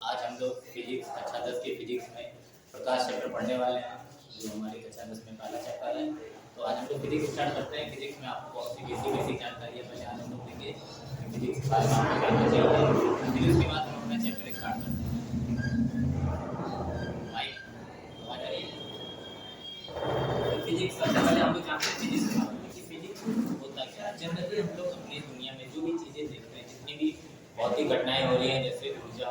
आज हम लोग फिजिक्स कक्षा 10 के फिजिक्स में प्रकाश चैप्टर पढ़ने वाले हैं, जो हमारी कक्षा 10 में पहला चैप्टर है। तो आज हम लोग फिजिक्स स्टार्ट करते हैं। फिजिक्स में आपको बहुत सी बेसिक जानकारी है, पहले आज हम लोग देंगे फिजिक्स के बारे में आपको जानना चाहिए। फिर उसके बाद हम अपना चैप्टर स्टार्ट करते हैं। माइक आवाज आ रही है? तो फिजिक्स सबसे पहले हम लोग जानते हैं फिजिक्स के बारे में कि फिजिक्स होता क्या है। जनरली हम लोग अपनी दुनिया में जो भी चीज़ें देख रहे हैं, जितनी भी भौतिक घटनाएं हो रही हैं, जैसे ऊर्जा,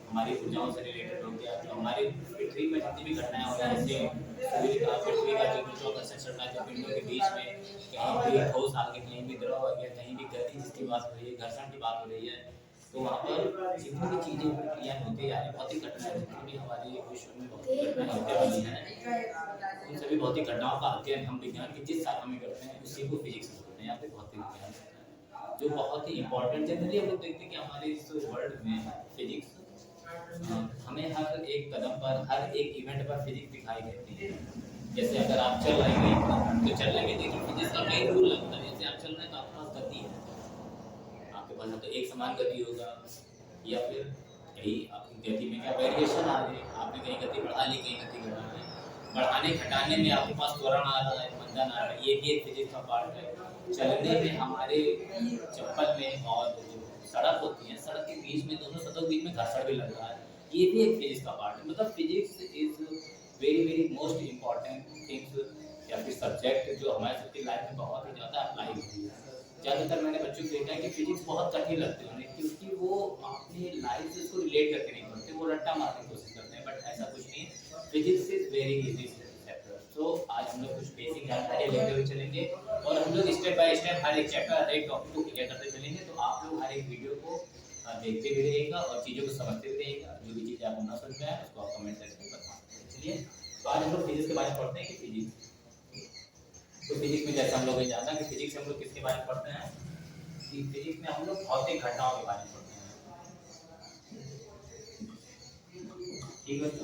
हमारी ऊर्जाओं से रिलेटेड हो गया, तो हमारी पृथ्वी में जितनी भी घटनाएं हो रही हैं, जैसे सूर्य का पृथ्वी का जो गुरुत्वाकर्षण चल रहा है, जो पिंडों के बीच में कहीं भी ठोस आ गया, कहीं भी द्रव आ गया, कहीं भी गति जिसकी बात हो रही है, घर्षण की बात हो रही है, तो वहाँ पर जितनी भी चीज़ें प्रक्रिया होती है, यानी भौतिक घटनाएं जितनी भी हमारे विश्व में भौतिक घटनाएं होते वाली हैं, उन सभी भौतिक घटनाओं का अध्ययन हम विज्ञान की जिस शाखा में करते हैं उसी को फिजिक्स बोलते हैं या फिर भौतिक विज्ञान कहते हैं, जो बहुत ही इंपॉर्टेंट। जनरली हम लोग देखते हैं कि हमारे इस वर्ल्ड में फिजिक्स हमें हर एक कदम पर, हर एक इवेंट पर फिजिक्स दिखाई देती है। जैसे अगर आप चल रहे हैं तो चलने में देखिए फिजिक्स का कई रूल लगता है। जैसे आप चल रहे हैं तो आपके पास गति है, आपके पास तो एक समान गति होगा, या फिर कहीं आपकी गति में क्या वेरिएशन आ रही है, आपने कहीं गति बढ़ा ली, कहीं गति घटा ली, बढ़ाने घटाने में आपके पास त्वरण आ रहा है, मंदन आ रहा है, ये भी एक फिजिक्स का पार्ट है। चलने में हमारे चप्पल में और सड़क होती है, सड़क के बीच में, दोनों सड़कों के बीच में घर्षण भी लग रहा है, ये भी एक फिजिक्स का पार्ट है। मतलब physics is very very most important things या फिर सब्जेक्ट जो हमारे सबकी लाइफ में बहुत ही ज़्यादा अप्लाई होती है। ज़्यादातर मैंने बच्चों को देखा है कि फिजिक्स बहुत कठिन लगती है उन्हें, क्योंकि वो अपनी लाइफ से उसको रिलेट करके नहीं पढ़ते, वो रट्टा मारने की कोशिश करते हैं, बट ऐसा कुछ नहीं है। Physics is very easy chapter. तो आज हम लोग कुछ बेसिक जानकारी लेते हुए चलेंगे और हम लोग स्टेप बाय स्टेप हर एक चैप्टर, हर एक टॉपिक को क्लियर करते चलेंगे। तो आप लोग हर एक वीडियो को देखते भी रहिएगा और चीज़ों को समझते भी रहिएगा। जो भी चीज़ें आपको ना समझ में आए उसको आप कमेंट सेक्शन में बताएं। चलिए, तो आज हम लोग फिजिक्स के बारे में पढ़ते हैं कि फिजिक्स, तो फिजिक्स में जैसे हम लोग ये जानना कि फिजिक्स में हम लोग किसके बारे में पढ़ते हैं कि फिजिक्स में हम लोग भौतिक घटनाओं के बारे में पढ़ते हैं। ठीक है, तो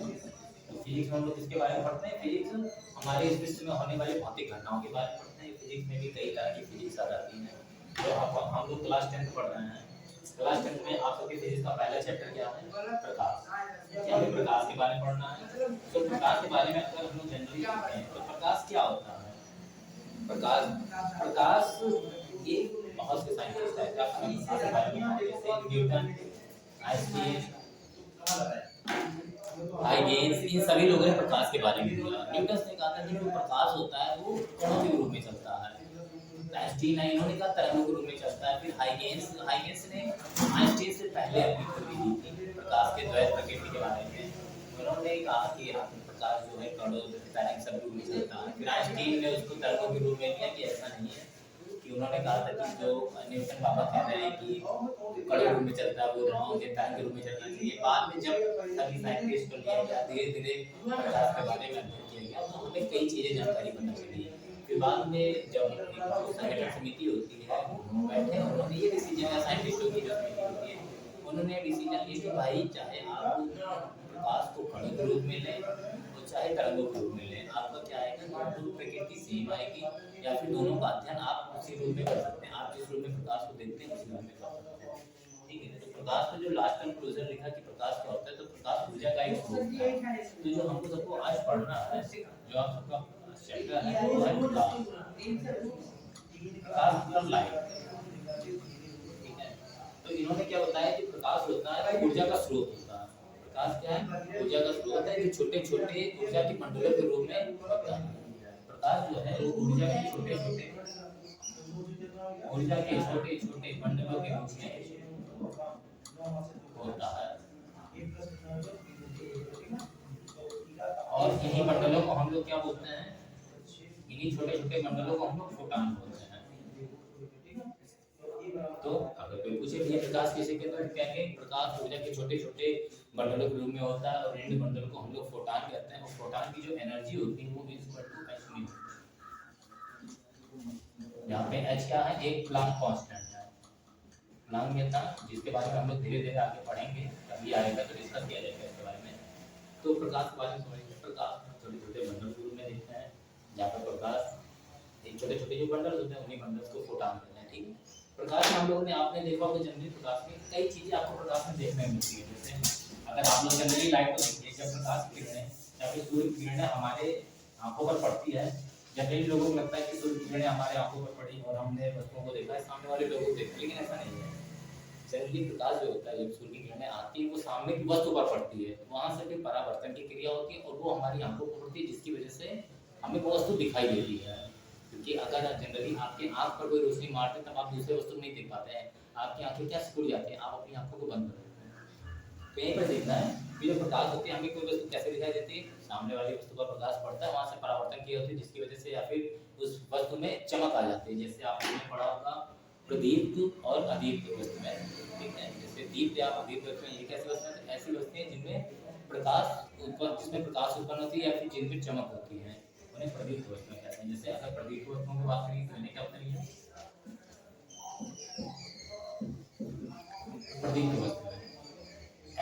फिजिक्स में हम लोग किसके बारे में पढ़ते हैं? फिजिक्स हमारे इस विश्व में होने वाली भौतिक घटनाओं के बारे में पढ़ते हैं। फिजिक्स में भी कई तरह की फिजिक्स आ जाती है। तो हम लोग क्लास 10 पढ़ रहे हैं। क्लास 10 में आप सबके फिजिक्स का पहला चैप्टर क्या है? प्रकाश। क्या हमें प्रकाश के बारे में पढ़ना है? तो प्रकाश के बारे में अगर हम लोग जनरली पढ़ते हैं तो प्रकाश क्या होता है? प्रकाश एक बहुत से साइंटिस्ट है, प्रकाश के बारे में जैसे न्यूटन, आइंस्टीन, हाइगेंस, इन सभी लोगों ने प्रकाश के बारे में बोला। न्यूटन ने कहा था कि जो प्रकाश होता है वो कणों के रूप में चलता है। आइंस्टीन है, इन्होंने कहा तरंगों के रूप में चलता है। फिर हाइगेंस ने आइंस्टीन से पहले अपनी थ्योरी दी थी प्रकाश के द्वैत प्रकृति के बारे में। उन्होंने कहा कि प्रकाश जो है कणों, तरंग सब रूप में चलता है। फिर आइंस्टीन ने उसको तरंगों के रूप में लिया कि ऐसा नहीं है, कि उन्होंने कहा था कि जो न्यूटन बाबा कह रहे हैं कि कणों रूप में चलता है वो रॉन्ग है, तरंग के रूप में चलना चाहिए। बाद में जब सभी साइंटिस्ट को लिया गया, धीरे धीरे प्रकाश के बारे में अध्ययन किया गया, तो हमें कई चीज़ें जानकारी पता चली। फिर बाद में जब संगठन समिति होती है बैठे, उन्होंने ये डिसीजन या साइंटिस्टों की जो समिति होती है उन्होंने डिसीजन लिया कि भाई चाहे आप प्रकाश को कणों के रूप में लें और चाहे तरंगों के रूप में लें, आपका क्या आएगा, दोनों प्रकृति सेम आएगी, या फिर दोनों का अध्ययन आप उसी रूप में कर सकते हैं। आप जिस रूप में प्रकाश को देखते हैं उसी रूप में कर सकते हैं। ठीक है, तो प्रकाश का जो लास्ट कंक्लूजन लिखा कि प्रकाश क्या होता है, तो प्रकाश ऊर्जा का एक स्रोत है। तो जो हमको सबको आज पढ़ना है, जो आप सबका चैप्टर है वो है प्रकाश। प्रकाश मतलब लाइट। ठीक है, तो इन्होंने क्या बताया कि प्रकाश होता है ऊर्जा का स्रोत होता है। प्रकाश क्या है? ऊर्जा का स्रोत है, जो छोटे छोटे ऊर्जा के मंडलों के रूप में होता है। प्रकाश जो है वो ऊर्जा के छोटे छोटे मंडलों के रूप में होता है, और इन्हीं मंडलों को हम लोग क्या बोलते हैं? इन्हीं छोटे छोटे मंडलों को हम लोग फोटॉन बोलते हैं। तो अगर कोई पूछे कि प्रकाश किसे कहते हैं, तो कहेंगे प्रकाश ऊर्जा के छोटे छोटे मंडलों के रूप में होता है, और इन मंडलों को हम लोग फोटॉन कहते हैं। और फोटॉन की जो एनर्जी होती है वो h²। यहाँ पे h क्या है? एक प्लांक कांस्टेंट है, प्लांक में था, जिसके बारे में हम लोग धीरे धीरे आगे पढ़ेंगे, अभी आएगा तो डिस्कस किया जाएगा इसके बारे में। तो प्रकाश के बारे में समझेंगे। प्रकाश छोटे छोटे मंडल के रूप में देखते हैं, जहाँ पर प्रकाश एक छोटे छोटे जो बंडल होते हैं उन्हीं बंडल्स को फोटॉन कहते हैं। ठीक है, प्रकाश में हम लोगों ने, आपने देखा होगा जनरली प्रकाश में कई चीजें आपको प्रकाश में देखने मिलती है। जैसे अगर आप लोग जनरली लाइट को देखिए, जब प्रकाश की किरणें या फिर सूर्य की किरणें हमारे आंखों पर पड़ती है, जनरली लोगों को लगता है कि सूर्य की किरणें हमारे आंखों पर पड़ी और हमने वस्तुओं को देखा है, सामने वाले लोगों को देखा, लेकिन ऐसा नहीं है। जनरली प्रकाश जो होता है, जब सूर्य की किरणें आती है वो सामने की वस्तु पर पड़ती है, वहां से फिर परावर्तन की क्रिया होती है और वो हमारी आंखों पर पड़ती है, जिसकी वजह से हमें वो वस्तु दिखाई देती है। क्योंकि अगर जनरली आपके आंख पर कोई रोशनी मारते तब आप दूसरे वस्तु को नहीं देख पाते हैं, आपकी आंखें क्या सिकुड़ जाती हैं, आप अपनी आंखों को बंद कर देते हैं। तो यहीं पर देखना है कि जो प्रकाश होती है हमें कोई वस्तु कैसे दिखाई देती है, सामने वाली वस्तु पर प्रकाश पड़ता है, वहां से परावर्तन की होती है, जिसकी वजह से या फिर उस वस्तु में चमक आ जाती है। जैसे आपने पढ़ा होगा प्रदीप्त और अदीप्त वस्तु में, ठीक है। जैसे दीप्त या अदीप्त वस्तु में, ये कैसी वस्तु है, ऐसी वस्तुएं जिनमें प्रकाश उत्पन्न, जिसमें प्रकाश उत्पन्न होती है या फिर जिनमें चमक होती है, उन्हें प्रदीप्त वस्तुएं कहते हैं। जैसे अगर प्रदीप्त वस्तुओं की बात करें तो इन्हें क्या होता है, प्रदीप्त वस्तुएं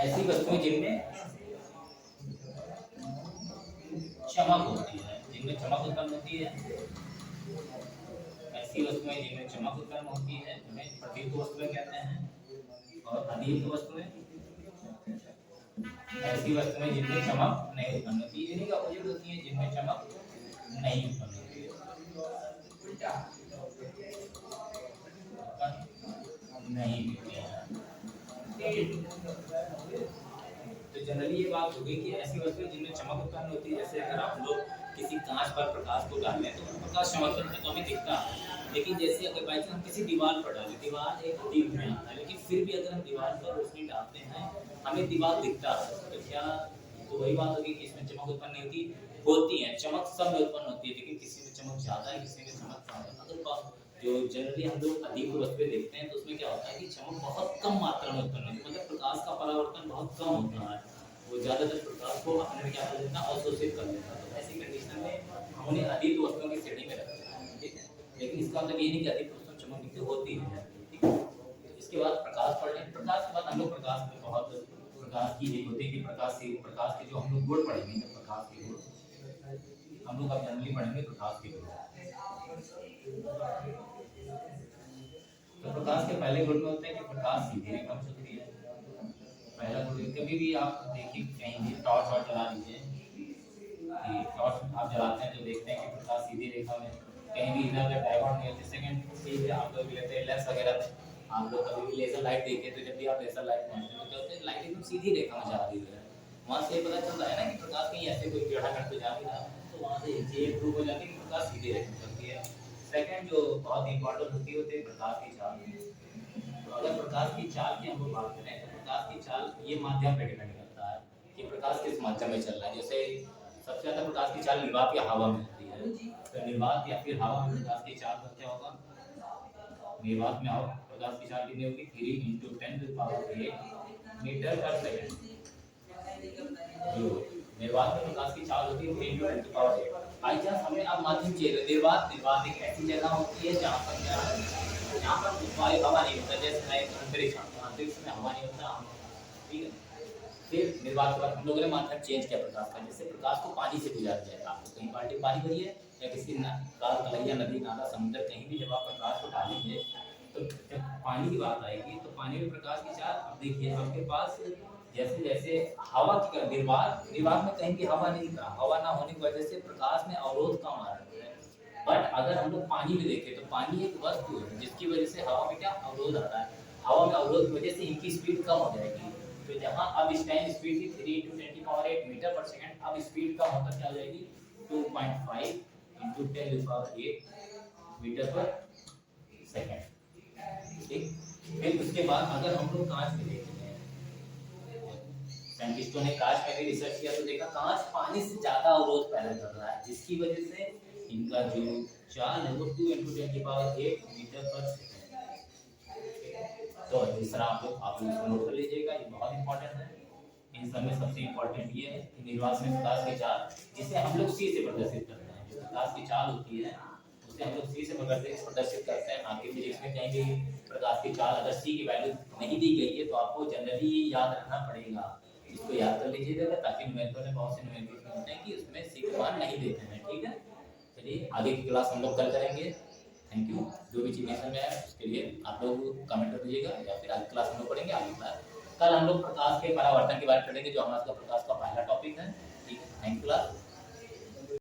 ऐसी वस्तुएं जिनमें चमक होती है, जिनमें चमक उत्पन्न होती है, ऐसी वस्तुएं जिनमें चमक उत्पन्न होती है उन्हें प्रदीप्त वस्तुएं कहते हैं। और अदीप्त वस्तुएं ऐसी वस्तुएं जिनमें चमक नहीं उत्पन्न होती है, इन्हीं का अपोजिट होती है, जिनमें चमक नहीं उत्पन्न होती है, नहीं होती है। तो जनरली ये बात होगी कि ऐसी वस्तुएं जिनमें चमक उत्पन्न होती है, जैसे अगर आप लोग किसी कांच पर प्रकाश को डालें तो प्रकाश चमक करता है तो हमें दिखता है, लेकिन जैसे अगर बाई चांस हम किसी दीवार पर डालें, दीवार एक दीप में आता है, लेकिन फिर भी अगर हम दीवार पर रोशनी डालते हैं हमें दीवार दिखता है, तो क्या तो वही बात होगी कि इसमें चमक उत्पन्न नहीं होती है। चमक सब में उत्पन्न होती है, लेकिन किसी में चमक ज्यादा है, किसी में चमक कम है। अगर जो जनरली हम लोग अदीप्त वस्तुएं देखते हैं तो उसमें क्या होता है कि चमक बहुत कम मात्रा में उत्पन्न होती है, मतलब प्रकाश का परावर्तन बहुत कम होता है, वो ज्यादातर प्रकाश को अपने में क्या कर देता है, अवशोषित कर देता है। तो ऐसी कंडीशन में हमने अदीप्त वस्तुओं की श्रेणी में रखा है, ठीक है। लेकिन इसका मतलब ये नहीं कि अदीप्त वस्तुओं चमक दिखती होती है, ठीक है। तो इसके बाद प्रकाश पढ़ लें। प्रकाश के बाद हम लोग प्रकाश में बहुत प्रकाश की एक होती है कि प्रकाश के जो हम लोग गुण पढ़ेंगे, प्रकाश के गुण हम लोग अब जनरली पढ़ेंगे प्रकाश के गुण। तो प्रकाश के पहले गुण में होते हैं कि प्रकाश सीधी रेखा में चलती है। पहला गुण, कभी भी आप देखिए कहीं भी टॉर्च और जला लीजिए, कि टॉर्च आप जलाते हैं तो देखते हैं कि प्रकाश सीधी रेखा में, कहीं भी इधर डायवर्ट नहीं होती। सेकंड चीज आप लोग लेते हैं लेंस वगैरह में, आप लोग कभी भी लेजर लाइट देखिए तो जब भी आप लेजर लाइट पहुंचते हैं तो क्या होता है, लाइट एकदम सीधी रेखा में जा रही है, वहां से पता चलता है ना कि प्रकाश कहीं ऐसे कोई टेढ़ा करके जा नहीं रहा, तो वहां से ये प्रूव हो जाती है कि प्रकाश सीधी रेखा में चलती है। सेकंड जो बहुत इंपॉर्टेंट होती है प्रकाश की चाल। तो अगर प्रकाश की चाल की हम लोग बात करें तो प्रकाश की चाल ये माध्यम पे डिपेंड करता है कि प्रकाश किस माध्यम में चल रहा है। जैसे सबसे ज्यादा प्रकाश की चाल निर्वात या हवा में होती है, तो निर्वात या फिर हवा में प्रकाश की चाल क्या होगा, निर्वात में प्रकाश की चाल कितनी होगी, 3 × 10⁸ मीटर पर सेकंड। जो निर्वात में प्रकाश की चाल होती है 3 × 10⁸। बाई चांस हमें अब माध्यम चाहिए, निर्वात एक ऐसी जगह होती है जहाँ पर क्या है, यहाँ पर वायु हवा नहीं होता, जैसे अंतरिक्ष में हवा नहीं होता, ठीक है। फिर निर्वात के बाद हम लोगों ने माध्यम चेंज किया प्रकाश का, जैसे प्रकाश को पानी से गुजारा जाएगा, आप कहीं बाल्टी पानी भरिए या किसी तलैया नदी नाला समुद्र कहीं भी जब आप प्रकाश को डालेंगे तो जब पानी की बात आएगी तो पानी में प्रकाश की चाल, अब देखिए आपके पास जैसे जैसे हवा की निर्वात में कहीं भी हवा नहीं था, हवा ना होने की वजह से प्रकाश में अवरोध कम आ रहा है। बट अगर हम लोग पानी में देखें तो पानी एक वस्तु है जिसकी वजह से हवा में क्या अवरोध आ रहा है, हवा में अवरोध की वजह से इनकी स्पीड कम हो जाएगी। तो जहाँ अब इस टाइम स्पीड थी 3 × 10⁸ मीटर पर सेकंड, अब स्पीड कम होकर क्या हो जाएगी 2.5 × 10⁸ मीटर पर सेकंड, ठीक। फिर उसके बाद अगर हम लोग कांच में देखते हैं, साइंटिस्टों ने कांच में भी रिसर्च किया तो देखा कांच पानी से ज्यादा अवरोध पैदा कर रहा है, जिसकी वजह से इनका जो चाल है वो 2 × 10⁸ मीटर पर सेकंड। तो इस तरह आप लोग इसको नोट कर लीजिएगा, ये बहुत इंपॉर्टेंट है। इन सब में सबसे इंपॉर्टेंट ये है कि निर्वात में प्रकाश की चाल, जिसे हम लोग सी से प्रदर्शित करते हैं, जो प्रकाश की चाल होती है उसे हम लोग सी से प्रदर्शित करते हैं। आपके फिजिक्स में कहीं भी प्रकाश की चाल अगर सी की वैल्यू नहीं दी गई है तो आपको जनरली ये याद रखना पड़ेगा, इसको याद कर लीजिएगा, ताकि न्यूमेरिकल में बहुत से न्यूमेरिकल होते हैं कि उसमें सी का मान नहीं देते हैं, ठीक है। चलिए आगे की क्लास हम लोग कल करेंगे। Thank you. जो भी चीज़ समझ में आए उसके लिए आप लोग कमेंट कर दीजिएगा, या फिर आगे क्लास हम लोग पढ़ेंगे आगे क्लास। कल हम लोग प्रकाश के परावर्तन की बात करेंगे, जो हमारा प्रकाश का पहला टॉपिक है। ठीक है, थैंक यू क्लास।